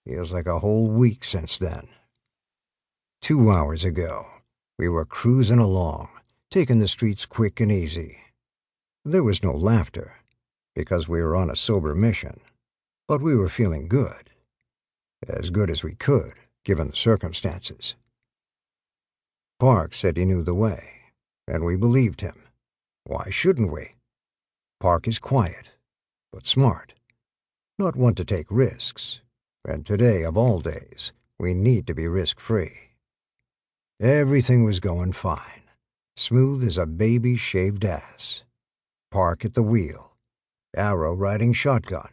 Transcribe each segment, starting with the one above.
Feels like a whole week since then. 2 hours ago, we were cruising along, taking the streets quick and easy. There was no laughter, because we were on a sober mission, but we were feeling good. As good as we could, given the circumstances. Park said he knew the way, and we believed him. Why shouldn't we? Park is quiet, but smart. Not one to take risks, and today, of all days, we need to be risk-free. Everything was going fine, smooth as a baby's shaved ass. Park at the wheel, Arrow riding shotgun.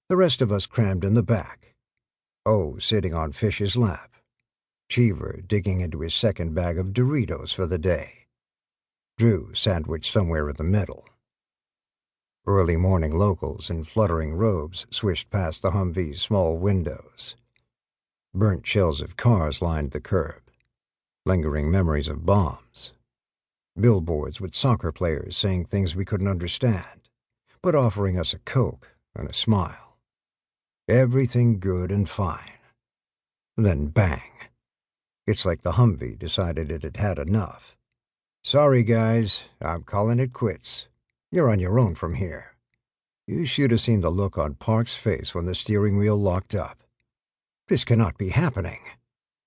The rest of us crammed in the back. O sitting on Fish's lap. Cheever digging into his second bag of Doritos for the day. Drew sandwiched somewhere in the middle. Early morning locals in fluttering robes swished past the Humvee's small windows. Burnt shells of cars lined the curb, lingering memories of bombs. Billboards with soccer players saying things we couldn't understand, but offering us a Coke and a smile. Everything good and fine. Then bang. It's like the Humvee decided it had had enough. Sorry, guys, I'm calling it quits. You're on your own from here. You should have seen the look on Park's face when the steering wheel locked up. This cannot be happening.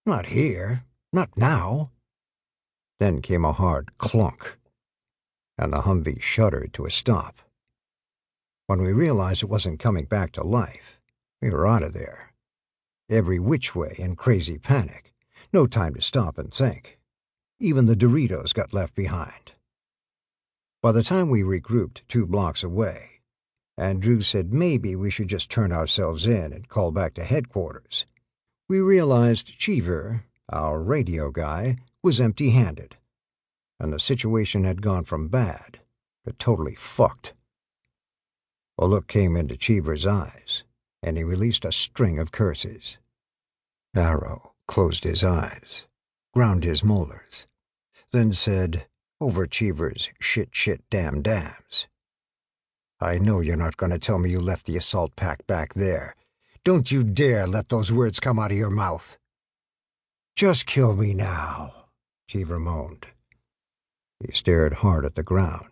Not here. Not now. Then came a hard clunk, and the Humvee shuddered to a stop. When we realized it wasn't coming back to life, we were out of there. Every which way in crazy panic. No time to stop and think. Even the Doritos got left behind. By the time we regrouped 2 blocks away, and Drew said maybe we should just turn ourselves in and call back to headquarters, we realized Cheever, our radio guy, was empty-handed, and the situation had gone from bad to totally fucked. A look came into Cheever's eyes, and he released a string of curses. Arrow closed his eyes, ground his molars, then said, over Cheever's shit, damn dams, I know you're not going to tell me you left the assault pack back there. Don't you dare let those words come out of your mouth. Just kill me now, Cheever moaned. He stared hard at the ground,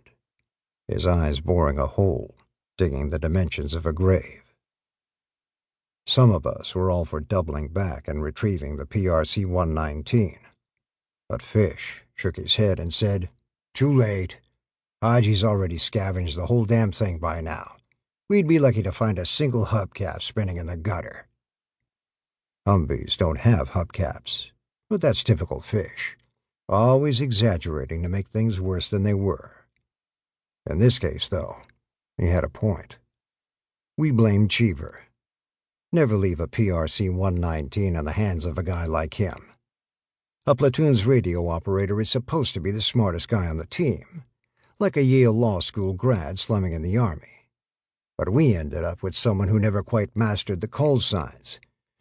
his eyes boring a hole, digging the dimensions of a grave. Some of us were all for doubling back and retrieving the PRC-119, but Fish shook his head and said, Too late. Haji's already scavenged the whole damn thing by now. We'd be lucky to find a single hubcap spinning in the gutter. Humvees don't have hubcaps, but that's typical Fish, always exaggerating to make things worse than they were. In this case, though, he had a point. We blamed Cheever. Never leave a PRC-119 in the hands of a guy like him. A platoon's radio operator is supposed to be the smartest guy on the team, like a Yale Law School grad slumming in the Army. But we ended up with someone who never quite mastered the call signs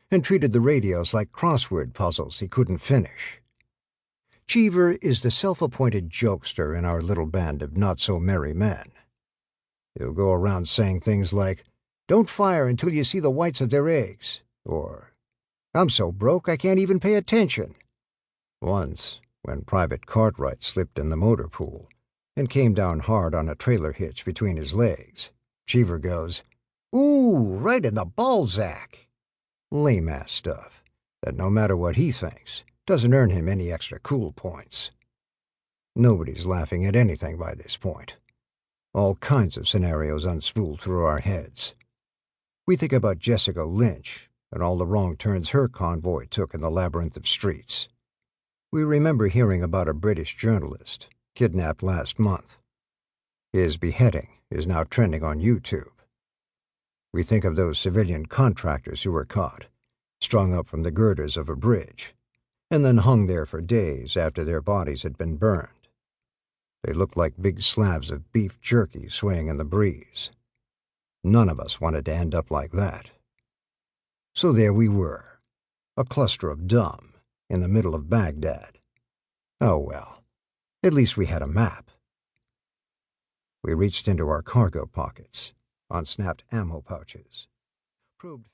and treated the radios like crossword puzzles he couldn't finish. Cheever is the self-appointed jokester in our little band of not-so-merry men. He'll go around saying things like, Don't fire until you see the whites of their eggs, or, I'm so broke I can't even pay attention. Once, when Private Cartwright slipped in the motor pool and came down hard on a trailer hitch between his legs, Cheever goes, Ooh, right in the Balzac. Lame-ass stuff that no matter what he thinks, doesn't earn him any extra cool points. Nobody's laughing at anything by this point. All kinds of scenarios unspool through our heads. We think about Jessica Lynch and all the wrong turns her convoy took in the labyrinth of streets. We remember hearing about a British journalist kidnapped last month. His beheading is now trending on YouTube. We think of those civilian contractors who were caught, strung up from the girders of a bridge, and then hung there for days after their bodies had been burned. They looked like big slabs of beef jerky swaying in the breeze. None of us wanted to end up like that. So there we were, a cluster of dumb, in the middle of Baghdad. Oh well, at least we had a map. We reached into our cargo pockets, unsnapped ammo pouches, probed